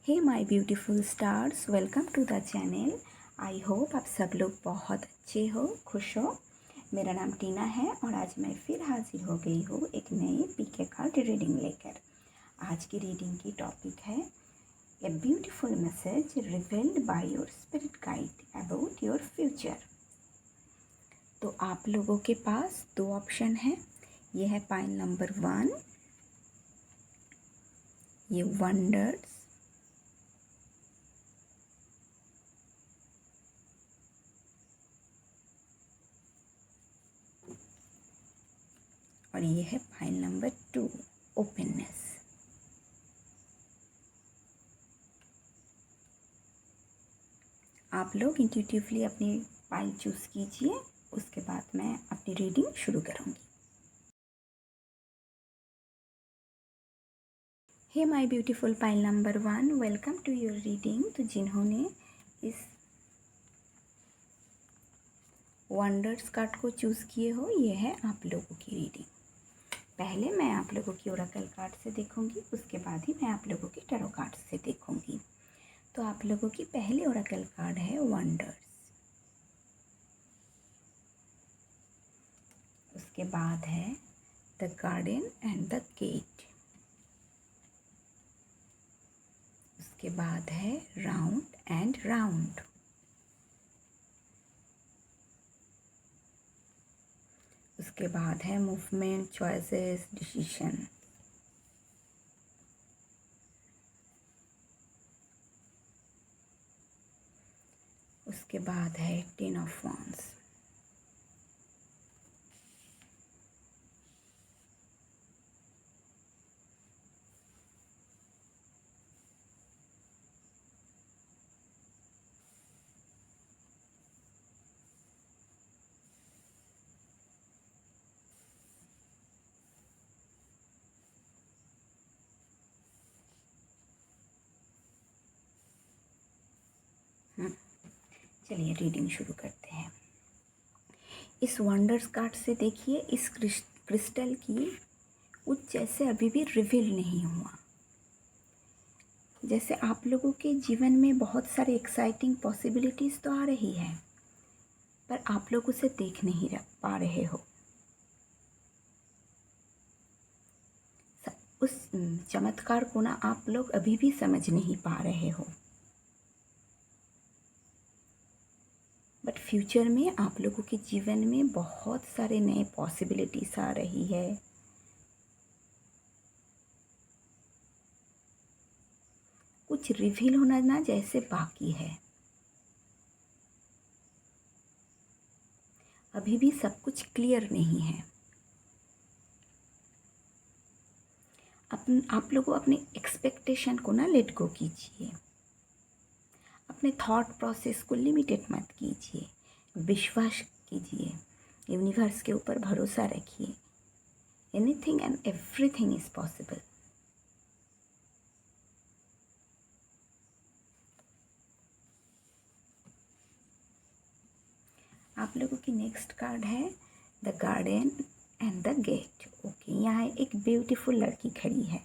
Hey my beautiful stars, welcome to the channel. I hope आप सब लोग बहुत अच्छे हो, खुश हो। मेरा नाम टीना है और आज मैं फिर हाजिर हो गई हूँ एक नए पीके कार्ड रीडिंग लेकर। आज की रीडिंग की टॉपिक है a beautiful message revealed by your spirit guide about your future. तो आप लोगों के पास दो ऑप्शन है। ये है पाइल नंबर 1, ये वंडर्स, और ये है फाइल नंबर 2, ओपननेस। आप लोग इंट्यूटिवली अपनी फाइल चूज़ कीजिए, उसके बाद मैं अपनी रीडिंग शुरू करूँगी। Hey my beautiful file number 1, welcome to your reading. तो जिन्होंने इस वंडर्स कार्ड को चूज़ किए हो, ये है आप लोगों की रीडिंग। पहले मैं आप लोगों की ओरेकल कार्ड से देखूंगी, उसके बाद ही मैं आप लोगों की टैरो कार्ड से देखूंगी। तो आप लोगों की पहली ओरेकल कार्ड है वंडर्स, उसके बाद है the garden and the gate, उसके बाद है राउंड एंड राउंड, उसके बाद है मूवमेंट, चॉइसेस, डिसीजन, उसके बाद है 10 ऑफ वांड्स, चलिए रीडिंग शुरू करते हैं। इस वंडर्स कार्ड से देखिए, इस क्रिस्टल की कुछ जैसे अभी भी रिवील नहीं हुआ। जैसे आप लोगों के जीवन में बहुत सारे एक्साइटिंग पॉसिबिलिटीज़ तो आ रही है, पर आप लोग उसे देख नहीं पा रहे हो। उस चमत्कार को ना आप लोग अभी भी समझ नहीं पा रहे हो, बट फ्यूचर में आप लोगों के जीवन में बहुत सारे नए पॉसिबिलिटीज़ आ रही है। कुछ रिवील होना ना जैसे बाकी है, अभी भी सब कुछ क्लियर नहीं है। आप लोगों अपने एक्सपेक्टेशन को ना लेट गो कीजिए, अपने थॉट प्रोसेस को लिमिटेड मत कीजिए, विश्वास कीजिए, यूनिवर्स के ऊपर भरोसा रखिए। Anything and everything is possible. आप लोगों की नेक्स्ट कार्ड है the garden and the gate. Okay, यहाँ एक ब्यूटीफुल लड़की खड़ी है,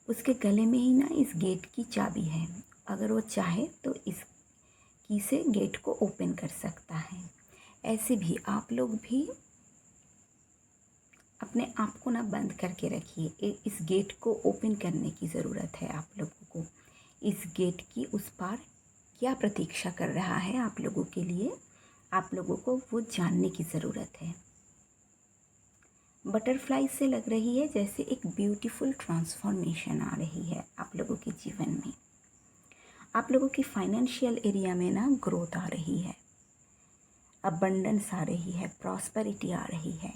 उसके गले में ही ना इस गेट की चाबी है। अगर वो चाहे तो इस की से गेट को ओपन कर सकता है। ऐसे भी आप लोग भी अपने आप को ना बंद करके रखिए। इस गेट को ओपन करने की ज़रूरत है आप लोगों को। इस गेट की उस पार क्या प्रतीक्षा कर रहा है आप लोगों के लिए, आप लोगों को वो जानने की ज़रूरत है। बटरफ्लाई से लग रही है जैसे एक ब्यूटीफुल ट्रांसफॉर्मेशन आ रही है आप लोगों के जीवन में। आप लोगों की फाइनेंशियल एरिया में ना ग्रोथ आ रही है, अबंडेंस आ रही है, प्रॉस्पेरिटी आ रही है।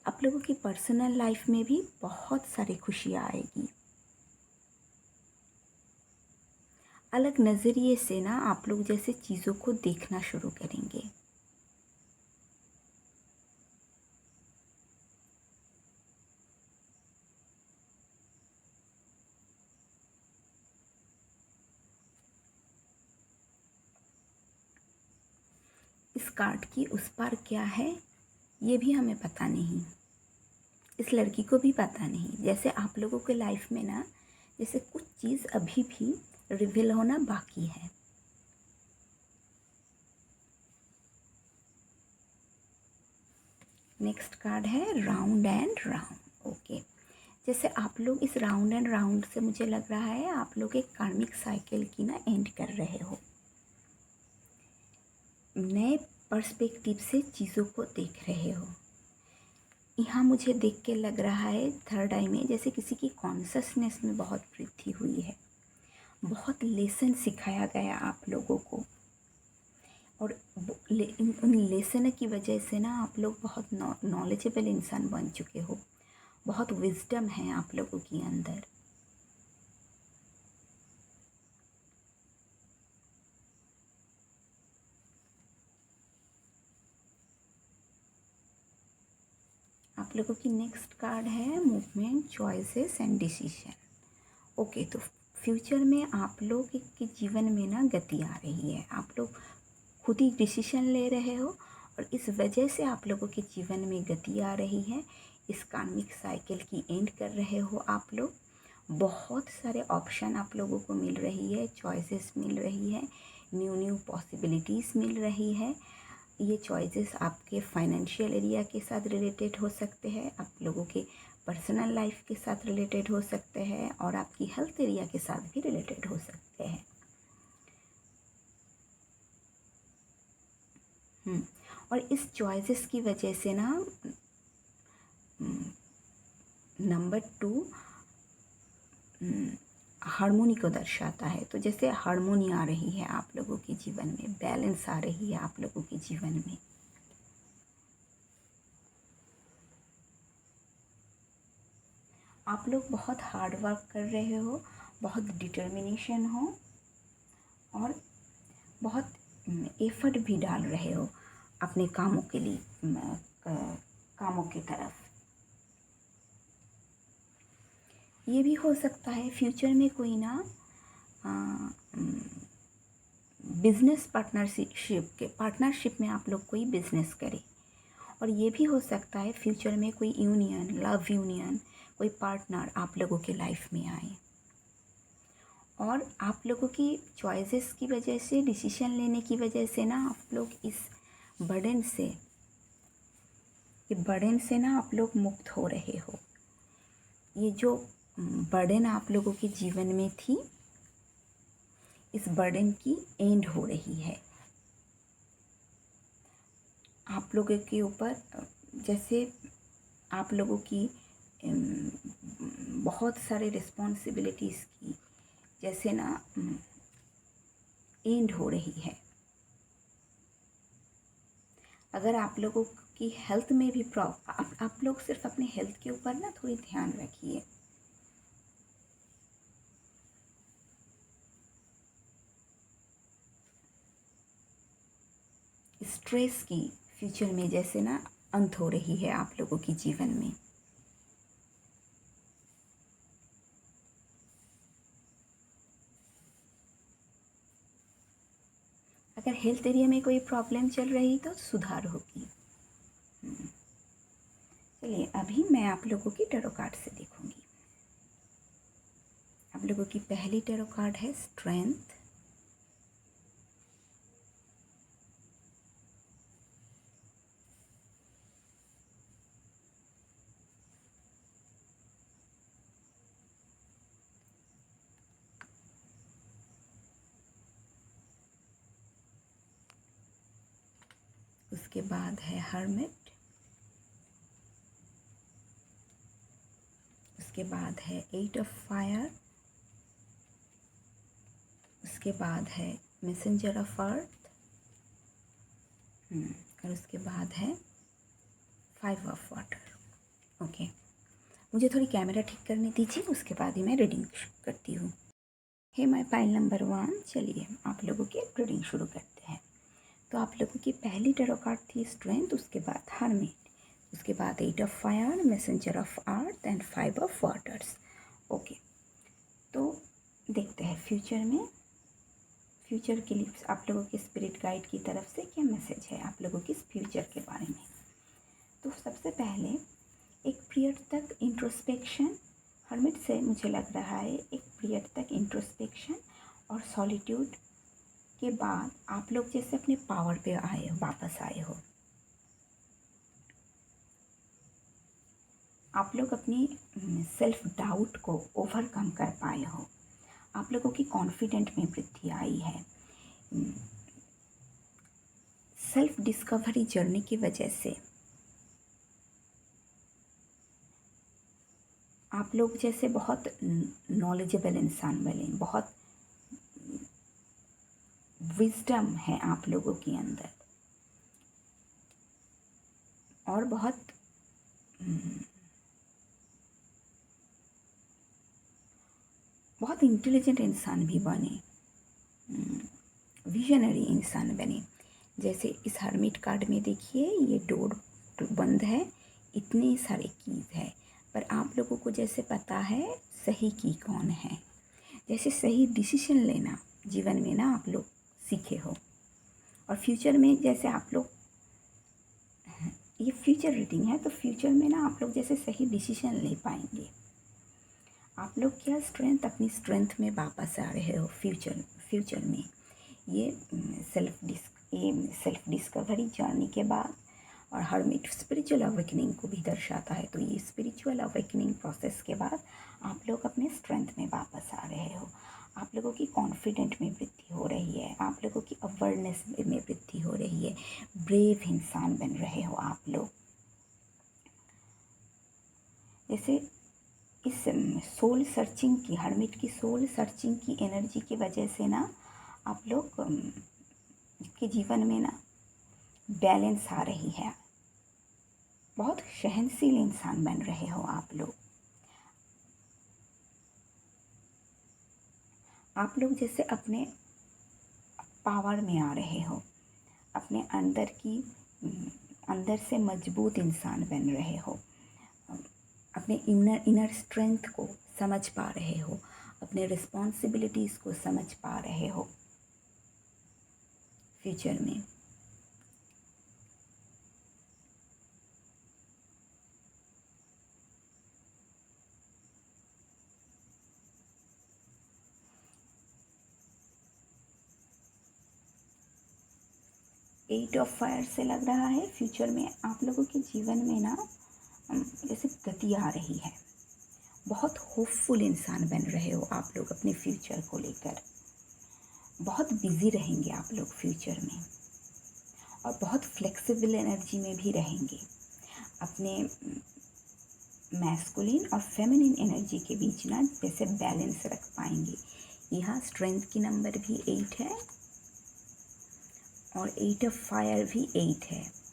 आप लोगों की पर्सनल लाइफ में भी बहुत सारी खुशियाँ आएगी। अलग नज़रिए से ना आप लोग जैसे चीज़ों को देखना शुरू करेंगे। इस कार्ड की उस पार क्या है ये भी हमें पता नहीं, इस लड़की को भी पता नहीं। जैसे आप लोगों के लाइफ में ना जैसे कुछ चीज़ अभी भी रिवील होना बाकी है। नेक्स्ट कार्ड है राउंड एंड राउंड। ओके, जैसे आप लोग इस राउंड एंड राउंड से मुझे लग रहा है आप लोग एक कार्मिक साइकिल की ना एंड कर रहे हो। नए पर्सपेक्टिव से चीज़ों को देख रहे हो। यहाँ मुझे देख के लग रहा है थर्ड आई में जैसे किसी की कॉन्शसनेस में बहुत वृद्धि हुई है, बहुत लेसन सिखाया गया आप लोगों को, और उन लेसन की वजह से ना आप लोग बहुत नॉलेजेबल इंसान बन चुके हो। बहुत विजडम है आप लोगों के अंदर। आप लोगों की नेक्स्ट कार्ड है movement, choices and decision. Okay, तो फ्यूचर में आप लोग के जीवन में ना गति आ रही है। आप लोग खुद ही डिसीजन ले रहे हो और इस वजह से आप लोगों के जीवन में गति आ रही है। इस कार्मिक साइकिल की एंड कर रहे हो आप लोग। बहुत सारे ऑप्शन आप लोगों को मिल रही है, चॉइसेस मिल रही है, न्यू पॉसिबिलिटीज़ मिल रही है। ये चॉइसेस आपके फाइनेंशियल एरिया के साथ रिलेटेड हो सकते हैं, आप लोगों के पर्सनल लाइफ के साथ रिलेटेड हो सकते हैं, और आपकी हेल्थ एरिया के साथ भी रिलेटेड हो सकते हैं। और इस चॉइसेस की वजह से ना नंबर 2 हार्मोनी को दर्शाता है। तो जैसे हार्मोनी आ रही है आप लोगों के जीवन में, बैलेंस आ रही है आप लोगों के जीवन में। आप लोग बहुत हार्ड वर्क कर रहे हो, बहुत डिटर्मिनेशन हो और बहुत एफर्ट भी डाल रहे हो अपने कामों के लिए, कामों की तरफ। ये भी हो सकता है फ्यूचर में कोई ना बिजनेस पार्टनरशिप में आप लोग कोई बिजनेस करें। और ये भी हो सकता है फ्यूचर में कोई यूनियन, लव यूनियन, कोई पार्टनर आप लोगों के लाइफ में आए। और आप लोगों की चॉइसेस की वजह से, डिसीजन लेने की वजह से ना आप लोग इस बर्डन से ना आप लोग मुक्त हो रहे हो। ये जो बर्डन आप लोगों के जीवन में थी, इस बर्डन की एंड हो रही है। आप लोगों के ऊपर जैसे आप लोगों की बहुत सारे रिस्पॉन्सिबिलिटीज़ की जैसे ना एंड हो रही है। अगर आप लोगों की हेल्थ में भी आप लोग सिर्फ अपने हेल्थ के ऊपर ना थोड़ी ध्यान रखिए। स्ट्रेस की फ्यूचर में जैसे ना अंत हो रही है आप लोगों के जीवन में। अगर हेल्थ एरिया में कोई प्रॉब्लम चल रही तो सुधार होगी। चलिए अभी मैं आप लोगों की टैरो कार्ड से देखूंगी। आप लोगों की पहली टैरो कार्ड है स्ट्रेंथ, उसके बाद है हर्मिट, उसके बाद है 8 ऑफ फायर, उसके बाद है मैसेंजर ऑफ अर्थ, और उसके बाद है 5 ऑफ वाटर। ओके, मुझे थोड़ी कैमरा ठीक करने दीजिए, उसके बाद ही मैं रीडिंग करती हूँ। हे माय पाइल नंबर 1, चलिए आप लोगों की रीडिंग शुरू करते हैं। तो आप लोगों की पहली टैरो कार्ड थी स्ट्रेंथ, उसके बाद हर्मिट, उसके बाद 8 of fire, messenger of earth and 5 of waters. Okay, तो देखते हैं फ्यूचर के लिए आप लोगों के स्पिरिट गाइड की तरफ से क्या मैसेज है आप लोगों की फ्यूचर के बारे में। तो सबसे पहले एक पीरियड तक इंट्रोस्पेक्शन, हर्मिट से मुझे लग रहा है एक पीरियड तक सॉलिट्यूड के बाद आप लोग जैसे अपने पावर पे आए हो, वापस आए हो। आप लोग अपनी सेल्फ डाउट को ओवरकम कर पाए हो। आप लोगों की कॉन्फिडेंट में वृद्धि आई है। सेल्फ डिस्कवरी जर्नी की वजह से आप लोग जैसे बहुत नॉलेजेबल इंसान बने, बहुत विजडम है आप लोगों के अंदर और बहुत इंटेलिजेंट इंसान भी बने, विजनरी इंसान बने। जैसे इस हर्मिट कार्ड में देखिए, ये डोर बंद है, इतने सारे कीज है, पर आप लोगों को जैसे पता है सही की कौन है। जैसे सही डिसीजन लेना जीवन में ना आप लोग सीखे हो। और फ्यूचर में जैसे आप लोग, ये फ्यूचर रीडिंग है, तो फ्यूचर में ना आप लोग जैसे सही डिसीजन ले पाएंगे। आप लोग क्या अपनी स्ट्रेंथ में वापस आ रहे हो फ्यूचर में। ये सेल्फ डिस्कवरी जर्नी के बाद और हर्मिट स्पिरिचुअल अवेकनिंग को भी दर्शाता है। तो ये स्पिरिचुअल अवेकनिंग प्रोसेस के बाद आप लोग अपने स्ट्रेंथ में वापस आ रहे हो। आप लोगों की कॉन्फिडेंट में वृद्धि हो रही है, आप लोगों की अवेयरनेस में वृद्धि हो रही है, ब्रेव इंसान बन रहे हो आप लोग। जैसे इस सोल सर्चिंग की, हर्मिट की सोल सर्चिंग की एनर्जी की वजह से ना आप लोग के जीवन में ना बैलेंस आ रही है। बहुत सहनशील इंसान बन रहे हो आप लोग। आप लोग जैसे अपने पावर में आ रहे हो, अपने अंदर से मजबूत इंसान बन रहे हो, अपने इनर स्ट्रेंथ को समझ पा रहे हो, अपने रिस्पॉन्सिबिलिटीज़ को समझ पा रहे हो फ्यूचर में। एट ऑफ फायर से लग रहा है फ्यूचर में आप लोगों के जीवन में ना जैसे गति आ रही है। बहुत होपफुल इंसान बन रहे हो आप लोग अपने फ्यूचर को लेकर। बहुत बिजी रहेंगे आप लोग फ्यूचर में और बहुत फ्लेक्सिबल एनर्जी में भी रहेंगे। अपने मैस्कुलिन और फेमिनिन एनर्जी के बीच ना जैसे बैलेंस रख पाएंगे। यहाँ स्ट्रेंथ की नंबर भी 8 है और 8 ऑफ फायर भी 8 है।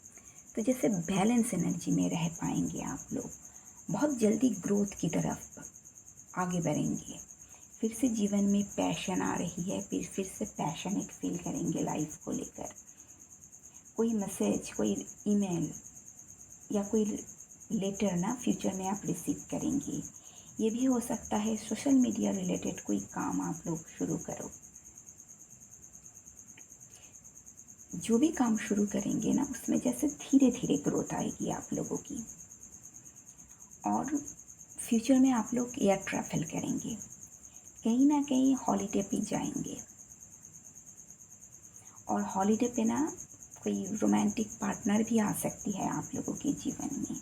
तो जैसे बैलेंस एनर्जी में रह पाएंगे आप लोग। बहुत जल्दी ग्रोथ की तरफ आगे बढ़ेंगे। फिर से जीवन में पैशन आ रही है, फिर से पैशनेट फील करेंगे लाइफ को लेकर। कोई मैसेज, कोई ईमेल या कोई लेटर ना फ्यूचर में आप रिसीव करेंगे। ये भी हो सकता है सोशल मीडिया रिलेटेड कोई काम आप लोग शुरू करो। जो भी काम शुरू करेंगे ना उसमें जैसे धीरे धीरे ग्रोथ आएगी आप लोगों की। और फ्यूचर में आप लोग एयर ट्रैवल करेंगे, कहीं ना कहीं हॉलीडे पे जाएंगे। और हॉलीडे पे ना कोई रोमांटिक पार्टनर भी आ सकती है आप लोगों के जीवन में।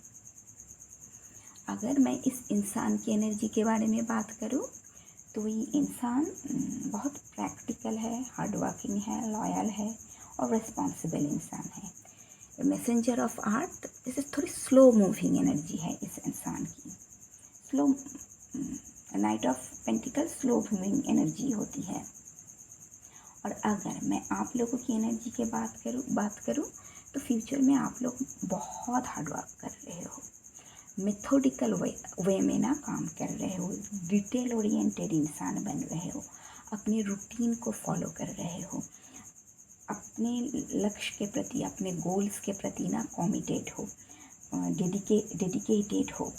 अगर मैं इस इंसान की एनर्जी के बारे में बात करूं तो ये इंसान बहुत प्रैक्टिकल है, हार्ड वर्किंग है, लॉयल है और रिस्पॉन्सिबल इंसान है। मैसेंजर ऑफ आर्ट, जैसे थोड़ी स्लो मूविंग एनर्जी है इस इंसान की। Slow night of pentacle slow moving energy होती है। और अगर मैं आप लोगों की एनर्जी की बात करूं तो फ्यूचर में आप लोग बहुत हार्ड वर्क कर रहे हो, मेथोडिकल वे में ना काम कर रहे हो, डिटेल ओरिएंटेड इंसान बन रहे हो, अपने रूटीन को फॉलो कर रहे हो, अपने लक्ष्य के प्रति, अपने गोल्स के प्रति ना कमिटेड हो, डेडिकेटेड हो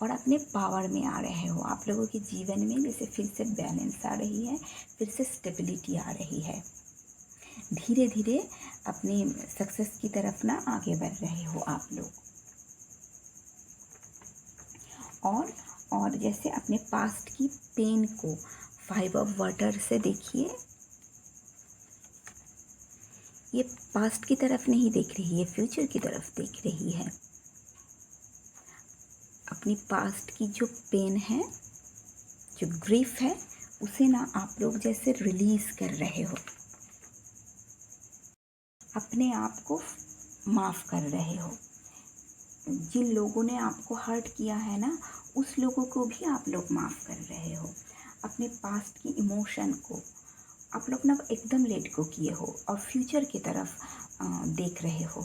और अपने पावर में आ रहे हो। आप लोगों के जीवन में जैसे फिर से बैलेंस आ रही है, फिर से स्टेबिलिटी आ रही है। धीरे धीरे अपनी सक्सेस की तरफ ना आगे बढ़ रहे हो आप लोग। और जैसे अपने पास्ट की पेन को फाइव ऑफ वाटर से देखिए, ये पास्ट की तरफ नहीं देख रही है, फ्यूचर की तरफ देख रही है। अपनी पास्ट की जो पेन है, जो ग्रीफ है, उसे ना आप लोग जैसे रिलीज़ कर रहे हो, अपने आप को माफ़ कर रहे हो। जिन लोगों ने आपको हर्ट किया है ना, उस लोगों को भी आप लोग माफ़ कर रहे हो। अपने पास्ट की इमोशन को आप लोग ना एकदम लेट गो किए हो और फ्यूचर की तरफ देख रहे हो।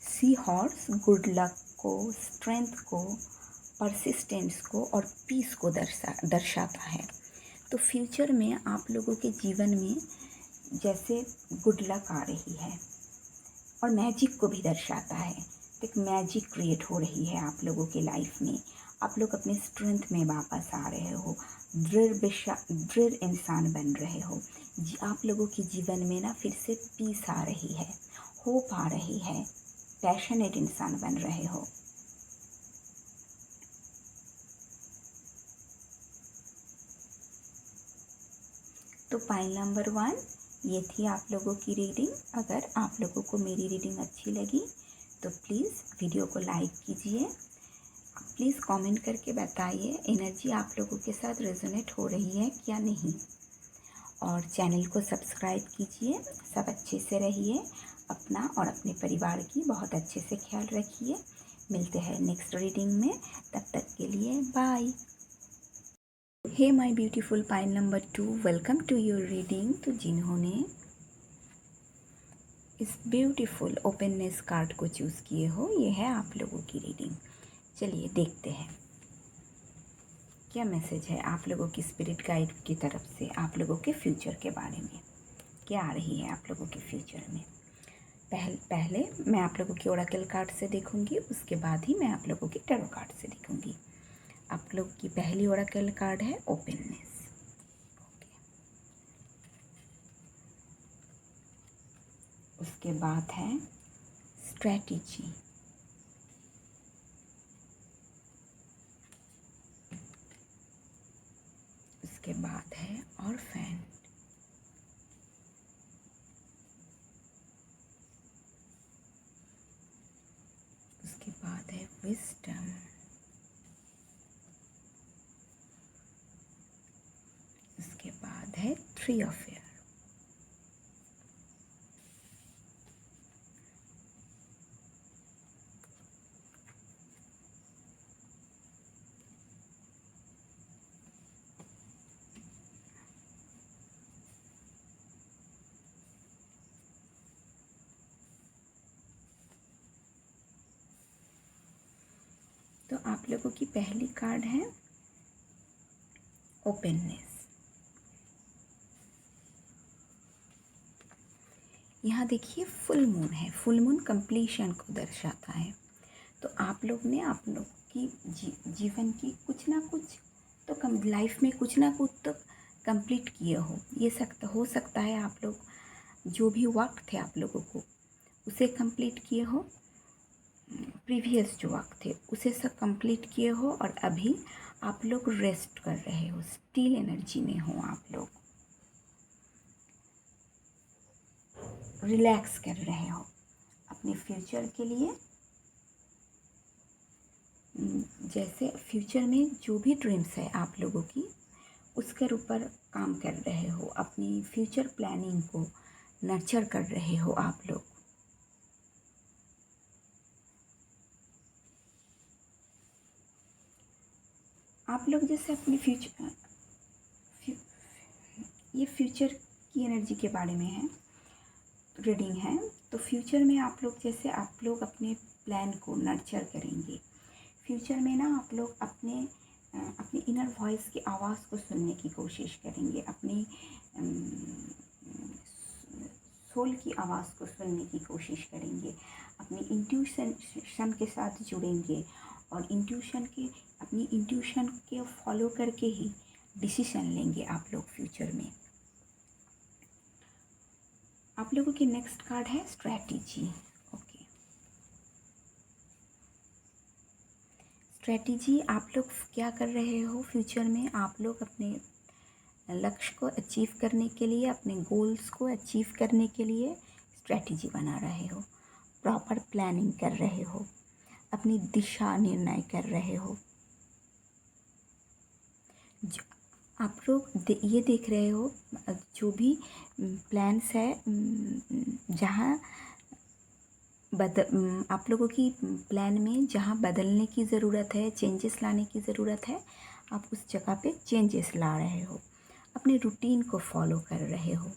सी हॉर्स गुड लक को, स्ट्रेंथ को, परसिस्टेंस को और पीस को दर्शाता है। तो फ्यूचर में आप लोगों के जीवन में जैसे गुड लक आ रही है और मैजिक को भी दर्शाता है। एक मैजिक क्रिएट हो रही है आप लोगों के लाइफ में। आप लोग अपने स्ट्रेंथ में वापस आ रहे हो, दृढ़ इंसान बन रहे हो। आप लोगों के जीवन में ना फिर से पीस आ रही है, होप आ रही है, पैशनेट इंसान बन रहे हो। तो पाइल नंबर 1 ये थी आप लोगों की रीडिंग। अगर आप लोगों को मेरी रीडिंग अच्छी लगी तो प्लीज़ वीडियो को लाइक कीजिए। प्लीज़ कमेंट करके बताइए एनर्जी आप लोगों के साथ रेजोनेट हो रही है क्या नहीं। और चैनल को सब्सक्राइब कीजिए। सब अच्छे से रहिए, अपना और अपने परिवार की बहुत अच्छे से ख्याल रखिए। मिलते हैं नेक्स्ट रीडिंग में, तब तक के लिए bye. Hey my beautiful pile number 2, welcome to your reading. तो जिन्होंने इस ब्यूटीफुल ओपननेस कार्ड को चूज़ किए हो, ये है आप लोगों की रीडिंग। चलिए देखते हैं क्या मैसेज है आप लोगों की स्पिरिट गाइड की तरफ से आप लोगों के फ्यूचर के बारे में। क्या आ रही है आप लोगों के फ्यूचर में। पहले मैं आप लोगों के ओरेकल कार्ड से देखूंगी, उसके बाद ही मैं आप लोगों के टैरो कार्ड से देखूंगी। आप लोग की पहली ओरेकल कार्ड है ओपननेस। उसके बाद है स्ट्रैटेजी। उसके बाद है ऑर्फन। उसके बाद है विजडम। उसके बाद है थ्री ऑफ एयर। तो आप लोगों की पहली कार्ड है ओपननेस। यहाँ देखिए फुल मून है, फुल मून कंप्लीशन को दर्शाता है। तो आप लोग ने आप लोग की जीवन की कुछ ना कुछ तो लाइफ में कुछ ना कुछ तो कंप्लीट किए हो। ये हो सकता है आप लोग जो भी वक्त थे आप लोगों को उसे कंप्लीट किए हो, प्रीवियस जो वक्त थे उसे सब कंप्लीट किए हो और अभी आप लोग रेस्ट कर रहे हो, स्टील एनर्जी में हो, आप लोग रिलैक्स कर रहे हो अपने फ्यूचर के लिए। जैसे फ्यूचर में जो भी ड्रीम्स है आप लोगों की उसके ऊपर काम कर रहे हो, अपनी फ्यूचर प्लानिंग को नर्चर कर रहे हो आप लोग। आप लोग जैसे अपनी ये फ्यूचर की एनर्जी के बारे में है रीडिंग है। तो फ्यूचर में आप लोग जैसे आप लोग अपने प्लान को नर्चर करेंगे। फ्यूचर में ना आप लोग अपनी इनर वॉइस की आवाज़ को सुनने की कोशिश करेंगे, अपनी सोल की आवाज़ को सुनने की कोशिश करेंगे, अपनी इंट्यूशन के साथ जुड़ेंगे और अपनी इंट्यूशन के फॉलो करके ही डिसीजन लेंगे आप लोग फ्यूचर में। आप लोगों की नेक्स्ट कार्ड है स्ट्रैटेजी। ओके, स्ट्रेटजी आप लोग क्या कर रहे हो फ्यूचर में? आप लोग अपने लक्ष्य को अचीव करने के लिए, अपने गोल्स को अचीव करने के लिए स्ट्रेटजी बना रहे हो, प्रॉपर प्लानिंग कर रहे हो, अपनी दिशा निर्णय कर रहे हो। आप लोग ये देख रहे हो जो भी प्लान्स है, जहाँ आप लोगों की प्लान में जहाँ बदलने की ज़रूरत है, चेंजेस लाने की ज़रूरत है, आप उस जगह पे चेंजेस ला रहे हो, अपने रूटीन को फॉलो कर रहे हो।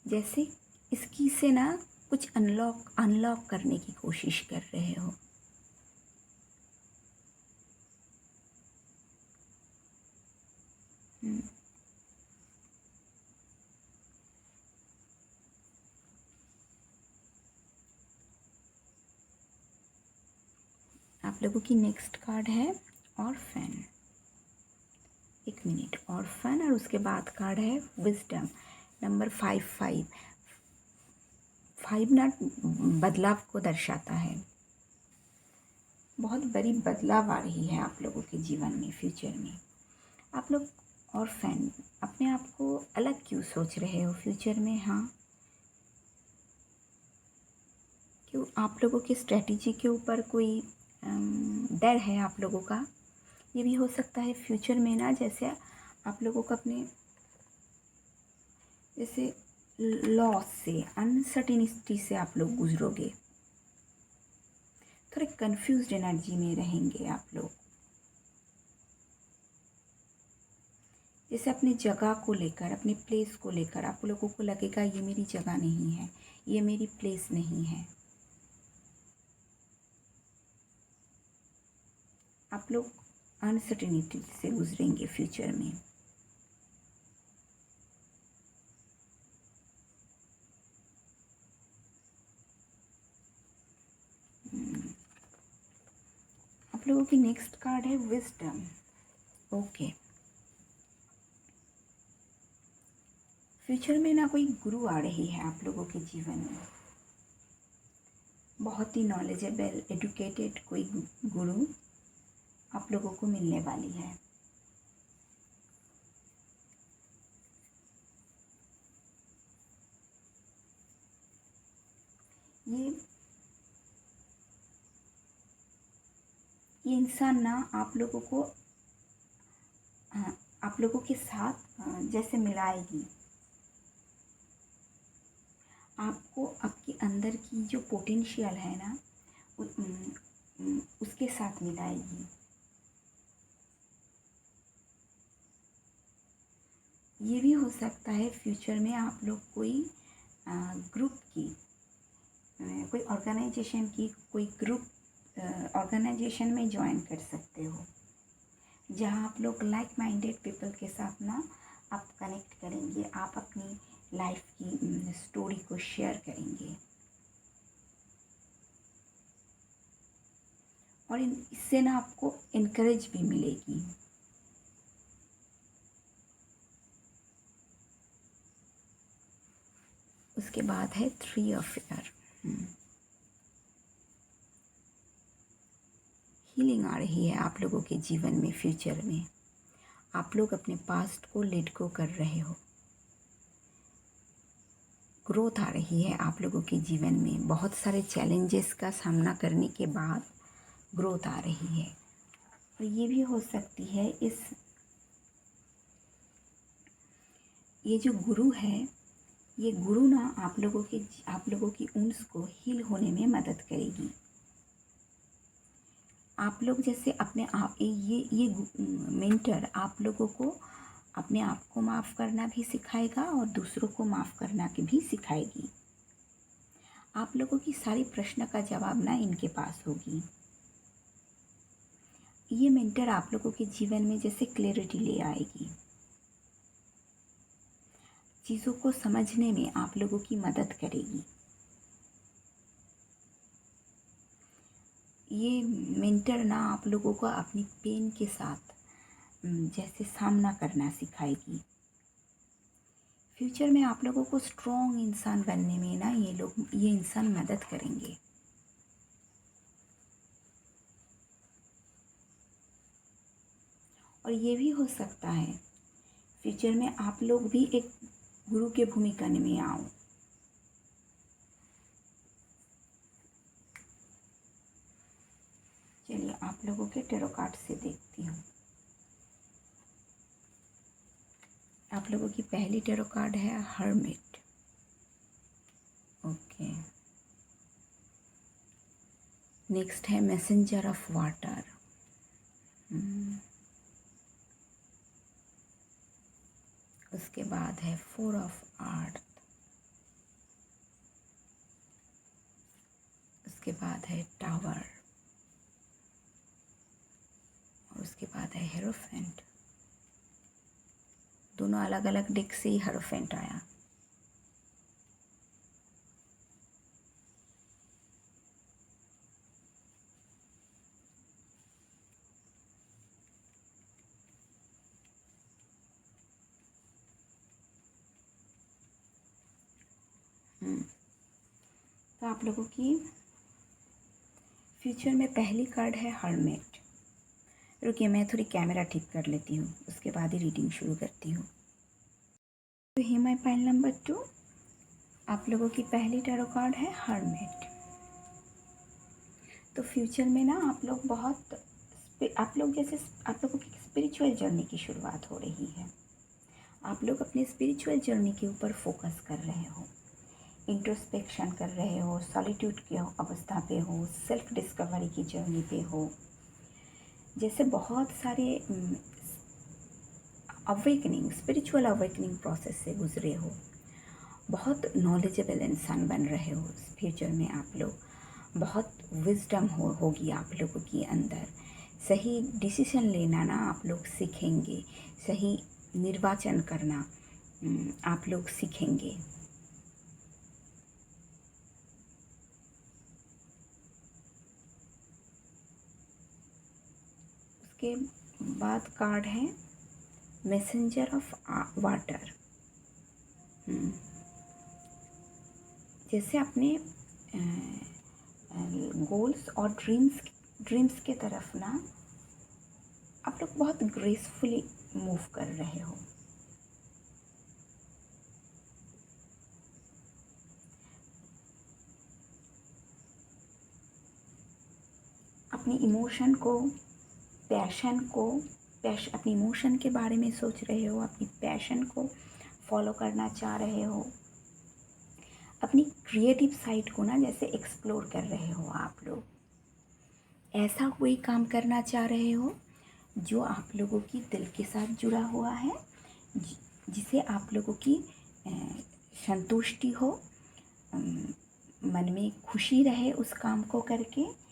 जैसे इसकी से ना कुछ अनलॉक करने की कोशिश कर रहे हो। आप लोगों की नेक्स्ट कार्ड है ऑर्फन। एक मिनट, ऑर्फन, और उसके बाद कार्ड है विजडम नंबर 5। 5 ना बदलाव को दर्शाता है। बहुत बड़ी बदलाव आ रही है आप लोगों के जीवन में फ्यूचर में। आप लोग ऑर्फन अपने आप को अलग क्यों सोच रहे हो फ्यूचर में? हाँ, क्यों आप लोगों की स्ट्रेटजी के ऊपर कोई डर है आप लोगों का? ये भी हो सकता है फ्यूचर में ना, जैसे आप लोगों को अपने जैसे लॉस से, अनसर्टिनिटी से आप लोग गुजरोगे, थोड़े कंफ्यूज्ड एनर्जी में रहेंगे आप लोग। जैसे अपनी जगह को लेकर, अपनी प्लेस को लेकर आप लोगों को लगेगा ये मेरी जगह नहीं है, ये मेरी प्लेस नहीं है। आप लोग अनसर्टिनिटी से गुजरेंगे फ्यूचर में। आप लोगों की नेक्स्ट कार्ड है विजडम। ओके, फ्यूचर में ना कोई गुरु आ रही है आप लोगों के जीवन में। बहुत ही नॉलेजेबल, एडुकेटेड कोई गुरु आप लोगों को मिलने वाली है। ये इंसान ना आप लोगों को आप लोगों के साथ जैसे मिलाएगी, आपको आपके अंदर की जो पोटेंशियल है ना उसके साथ मिलाएगी। ये भी हो सकता है फ्यूचर में आप लोग कोई ग्रुप की, कोई ऑर्गेनाइजेशन की, कोई ग्रुप ऑर्गेनाइजेशन में ज्वाइन कर सकते हो, जहाँ आप लोग लाइक माइंडेड पीपल के साथ ना आप कनेक्ट करेंगे, आप अपनी लाइफ की स्टोरी को शेयर करेंगे, और इससे ना आपको इनकरेज भी मिलेगी। उसके बाद है 3 ऑफ एयर। हीलिंग आ रही है आप लोगों के जीवन में फ्यूचर में। आप लोग अपने पास्ट को लेट गो कर रहे हो। ग्रोथ आ रही है आप लोगों के जीवन में। बहुत सारे चैलेंजेस का सामना करने के बाद ग्रोथ आ रही है। और ये भी हो सकती है ये जो गुरु है, ये गुरु ना आप लोगों की वुंड्स को हील होने में मदद करेगी। आप लोग जैसे अपने आप ये मेंटर आप लोगों को अपने आप को माफ़ करना भी सिखाएगा और दूसरों को माफ़ करना की भी सिखाएगी। आप लोगों की सारी प्रश्न का जवाब ना इनके पास होगी। ये मेंटर आप लोगों के जीवन में जैसे क्लैरिटी ले आएगी, चीज़ों को समझने में आप लोगों की मदद करेगी। ये मेंटर ना आप लोगों को अपनी पेन के साथ जैसे सामना करना सिखाएगी। फ्यूचर में आप लोगों को स्ट्रॉन्ग इंसान बनने में ना ये इंसान मदद करेंगे। और ये भी हो सकता है फ्यूचर में आप लोग भी एक गुरु के भूमिका में आओ। चलिए आप लोगों के टैरो कार्ड से देखती हूँ। आप लोगों की पहली टैरो कार्ड है हर्मिट। ओके, नेक्स्ट है मैसेंजर ऑफ वाटर। उसके बाद है 4 ऑफ अर्थ। उसके बाद है टावर। और उसके बाद है हेरोफेंट। दोनों अलग अलग डेक से ही हेरोफेंट आया। तो आप लोगों की फ्यूचर में पहली कार्ड है हर्मिट। रुकिए मैं थोड़ी कैमरा ठीक कर लेती हूँ, उसके बाद ही रीडिंग शुरू करती हूँ। तो ही माई पाइल नंबर 2, आप लोगों की पहली टैरो कार्ड है हर्मिट। तो फ्यूचर में ना आप लोगों की स्पिरिचुअल जर्नी की शुरुआत हो रही है। आप लोग अपने स्पिरिचुअल जर्नी के ऊपर फोकस कर रहे हो, इंट्रोस्पेक्शन कर रहे हो, सॉलिट्यूड की अवस्था पे हो, सेल्फ डिस्कवरी की जर्नी पे हो। जैसे बहुत सारे अवेकनिंग, स्पिरिचुअल अवेकनिंग प्रोसेस से गुजरे हो, बहुत नॉलेजेबल इंसान बन रहे हो। फ्यूचर में आप लोग बहुत विजडम होगी आप लोगों के अंदर। सही डिसीजन लेना ना आप लोग सीखेंगे, सही निर्वाचन करना आप लोग सीखेंगे। उसके बाद कार्ड है मैसेंजर ऑफ वाटर। जैसे अपने गोल्स और ड्रीम्स के तरफ ना आप लोग बहुत ग्रेसफुली मूव कर रहे हो। अपनी इमोशन को, अपनी इमोशन के बारे में सोच रहे हो, अपनी पैशन को फॉलो करना चाह रहे हो, अपनी क्रिएटिव साइड को ना जैसे एक्सप्लोर कर रहे हो। आप लोग ऐसा कोई काम करना चाह रहे हो जो आप लोगों की दिल के साथ जुड़ा हुआ है, जिसे आप लोगों की संतुष्टि हो, मन में खुशी रहे उस काम को करके।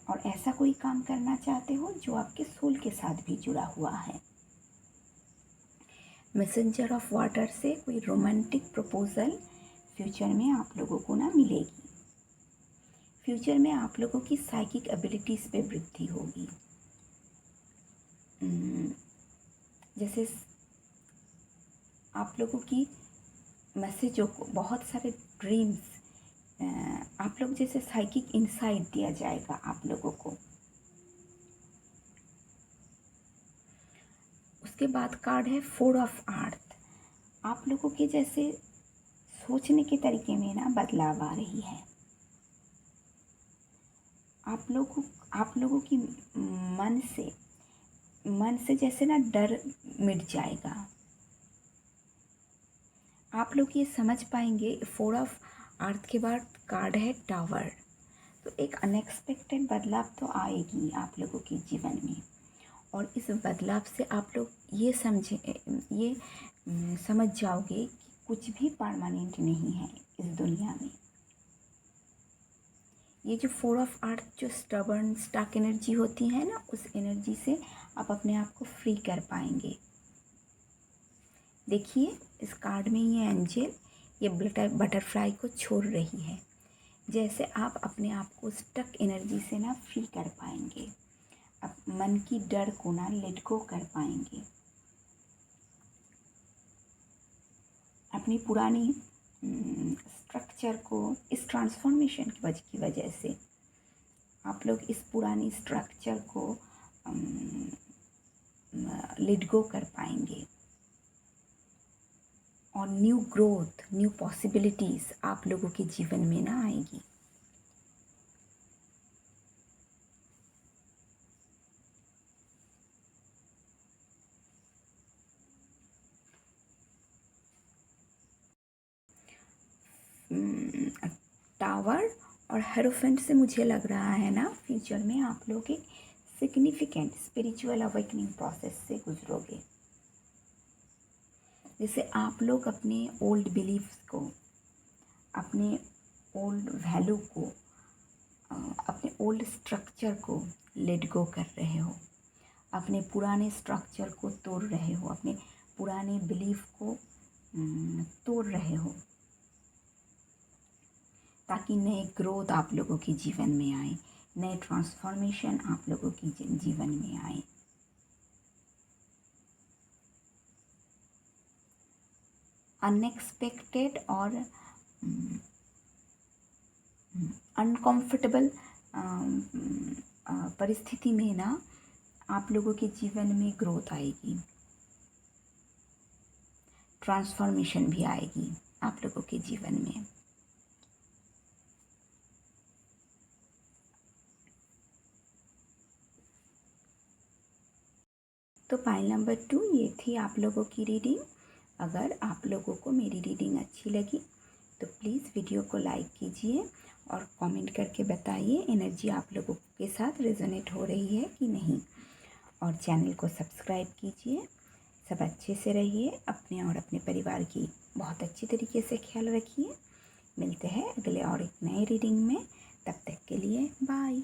और ऐसा कोई काम करना चाहते हो जो आपके सोल के साथ भी जुड़ा हुआ है। मैसेंजर ऑफ वाटर से कोई रोमांटिक प्रपोजल फ्यूचर में आप लोगों को ना मिलेगी। फ्यूचर में आप लोगों की साइकिक एबिलिटीज़ पे वृद्धि होगी। जैसे आप लोगों की मैसेजों को, बहुत सारे ड्रीम्स, आप लोग जैसे साइकिक इंसाइट दिया जाएगा आप लोगों को। उसके बाद कार्ड है 4 ऑफ अर्थ। आप लोगों के जैसे सोचने के तरीके में ना बदलाव आ रही है। आप लोगों की मन से जैसे ना डर मिट जाएगा। आप लोग ये समझ पाएंगे। 4 ऑफ अर्थ के बाद कार्ड है टावर। तो एक अनएक्सपेक्टेड बदलाव तो आएगी आप लोगों के जीवन में, और इस बदलाव से आप लोग ये समझ जाओगे कि कुछ भी परमानेंट नहीं है इस दुनिया में। ये जो 4 ऑफ अर्थ जो स्टबर्न स्टक एनर्जी होती है ना, उस एनर्जी से आप अपने आप को फ्री कर पाएंगे। देखिए इस कार्ड में ये एंजल ये बटरफ्लाई को छोड़ रही है। जैसे आप अपने आप को स्टक एनर्जी से ना फ्री कर पाएंगे, अब मन की डर को ना लेट गो कर पाएंगे। अपनी पुरानी स्ट्रक्चर को, इस ट्रांसफॉर्मेशन की वजह से आप लोग इस पुरानी स्ट्रक्चर को लेट गो कर पाएंगे और न्यू ग्रोथ, न्यू पॉसिबिलिटीज़ आप लोगों के जीवन में ना आएगी। टावर और हेरोफेंट से मुझे लग रहा है ना, फ्यूचर में आप लोग एक सिग्निफिकेंट स्पिरिचुअल अवेकनिंग प्रोसेस से गुजरोगे। जैसे आप लोग अपने ओल्ड बिलीफ्स को, अपने ओल्ड वैल्यू को, अपने ओल्ड स्ट्रक्चर को लेट गो कर रहे हो, अपने पुराने स्ट्रक्चर को तोड़ रहे हो, अपने पुराने बिलीफ को तोड़ रहे हो, ताकि नए ग्रोथ आप लोगों के जीवन में आए, नए ट्रांसफॉर्मेशन आप लोगों के जीवन में आए। अनएक्सपेक्टेड और अनकंफर्टेबल परिस्थिति में ना आप लोगों के जीवन में ग्रोथ आएगी, ट्रांसफॉर्मेशन भी आएगी आप लोगों के जीवन में। तो पाइल नंबर 2 ये थी आप लोगों की रीडिंग। अगर आप लोगों को मेरी रीडिंग अच्छी लगी तो प्लीज़ वीडियो को लाइक कीजिए और कमेंट करके बताइए एनर्जी आप लोगों के साथ रेजोनेट हो रही है कि नहीं, और चैनल को सब्सक्राइब कीजिए। सब अच्छे से रहिए, अपने और अपने परिवार की बहुत अच्छी तरीके से ख्याल रखिए। मिलते हैं अगले और एक नए रीडिंग में, तब तक के लिए बाय।